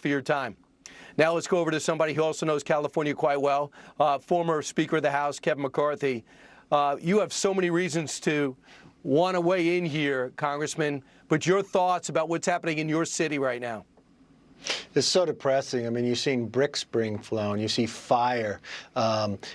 for your time. Now let's go over to somebody who also knows California quite well, former Speaker of the House, Kevin McCarthy. You have so many reasons to want to weigh in here, Congressman, but your thoughts about what's happening in your city right now. It's so depressing. I mean, you've seen bricks being flown. You see fire.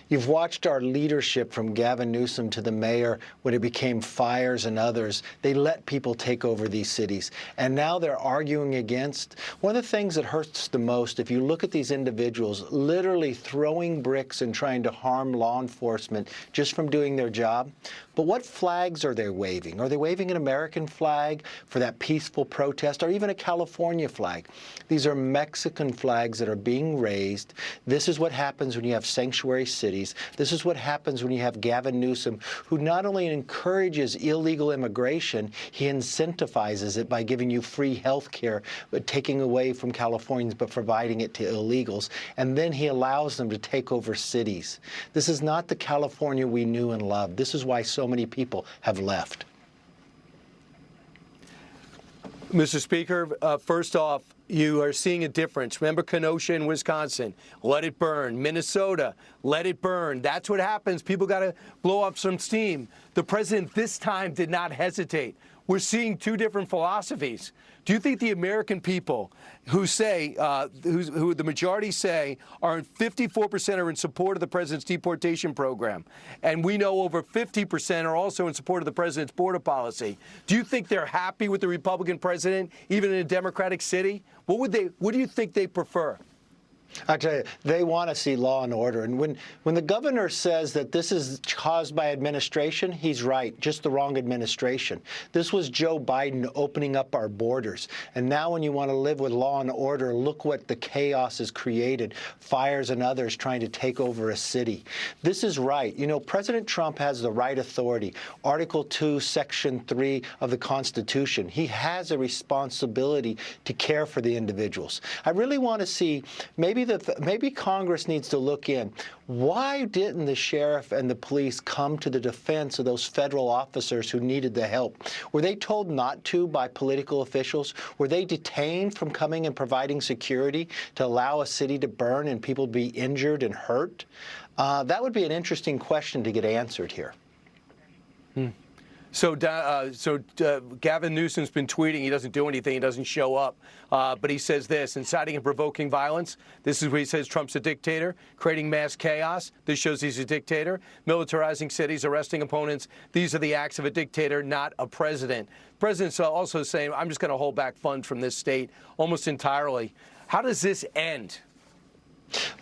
You've watched our leadership from Gavin Newsom to the mayor when it became fires and others. They let people take over these cities. And now they're arguing against. One of the things that hurts the most, if you look at these individuals literally throwing bricks and trying to harm law enforcement just from doing their job. But what flags are they waving? Are they waving an American flag for that peaceful protest, or even a California flag? These are Mexican flags that are being raised. This is what happens when you have sanctuary cities. This is what happens when you have Gavin Newsom, who not only encourages illegal immigration, he incentivizes it by giving you free health care, but taking away from Californians, but providing it to illegals. And then he allows them to take over cities. This is not the California we knew and loved. This is why so many people have left. Mr. Speaker, first off, you are seeing a difference. Remember Kenosha in Wisconsin, let it burn. Minnesota, let it burn. That's what happens. People got to blow up some steam. The president this time did not hesitate. We're seeing two different philosophies. Do you think the American people who say, who the majority say are 54% are in support of the president's deportation program, and we know over 50% are also in support of the president's border policy, do you think they're happy with the Republican president, even in a Democratic city? What do you think they prefer? I tell you, they want to see law and order. And when the governor says that this is caused by administration, he's right, just the wrong administration. This was Joe Biden opening up our borders. And now when you want to live with law and order, look what the chaos has created, fires and others trying to take over a city. This is right. You know, President Trump has the right authority. Article 2, Section 3 of the Constitution. He has a responsibility to care for the individuals. I really want to see maybe Congress needs to look in. Why didn't the sheriff and the police come to the defense of those federal officers who needed the help? Were they told not to by political officials? Were they detained from coming and providing security to allow a city to burn and people be injured and hurt? That would be an interesting question to get answered here. So Gavin Newsom's been tweeting. He doesn't do anything. He doesn't show up. But he says this, inciting and provoking violence. This is where he says Trump's a dictator, creating mass chaos. This shows he's a dictator. Militarizing cities, arresting opponents. These are the acts of a dictator, not a president. The president's also saying, I'm just going to hold back funds from this state almost entirely. How does this end?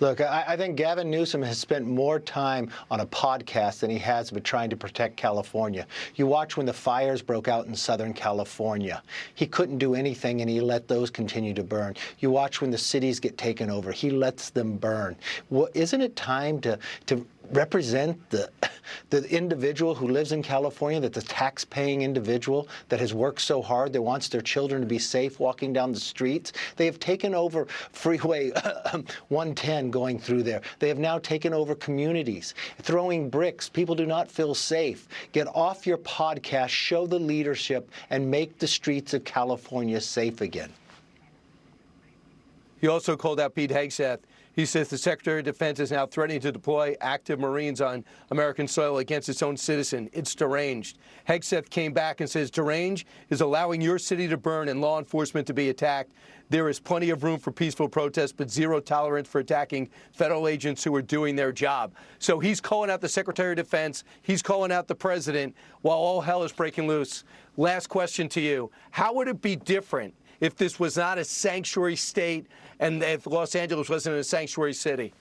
Look, I think Gavin Newsom has spent more time on a podcast than he has been trying to protect California. You watch when the fires broke out in Southern California. He couldn't do anything, and he let those continue to burn. You watch when the cities get taken over. He lets them burn. Well, isn't it time to represent the individual who lives in California, that the tax-paying individual that has worked so hard, that wants their children to be safe walking down the streets? They have taken over Freeway 110 going through there. They have now taken over communities, throwing bricks. People do not feel safe. Get off your podcast, show the leadership, and make the streets of California safe again. He also called out Pete Hegseth. He says the Secretary of Defense is now threatening to deploy active Marines on American soil against its own citizen. It's deranged. Hegseth came back and says deranged is allowing your city to burn and law enforcement to be attacked. There is plenty of room for peaceful protest, but zero tolerance for attacking federal agents who are doing their job. So he's calling out the Secretary of Defense. He's calling out the president while all hell is breaking loose. Last question to you. How would it be different if this was not a sanctuary state and if Los Angeles wasn't a sanctuary city?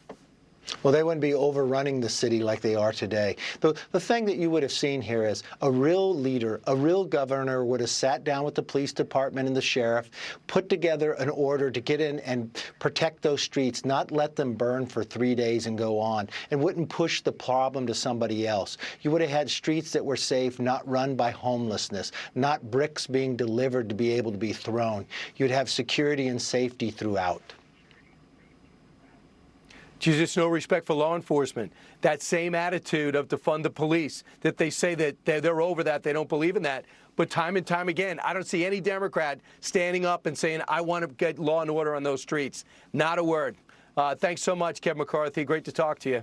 Well, they wouldn't be overrunning the city like they are today. The thing that you would have seen here is a real leader, a real governor would have sat down with the police department and the sheriff, put together an order to get in and protect those streets, not let them burn for 3 days and go on, and wouldn't push the problem to somebody else. You would have had streets that were safe, not run by homelessness, not bricks being delivered to be able to be thrown. You'd have security and safety throughout. Just no respect for law enforcement. That same attitude of defund the police, that they say that they're over that, they don't believe in that. But time and time again, I don't see any Democrat standing up and saying, I want to get law and order on those streets. Not a word. Thanks so much, Kevin McCarthy. Great to talk to you.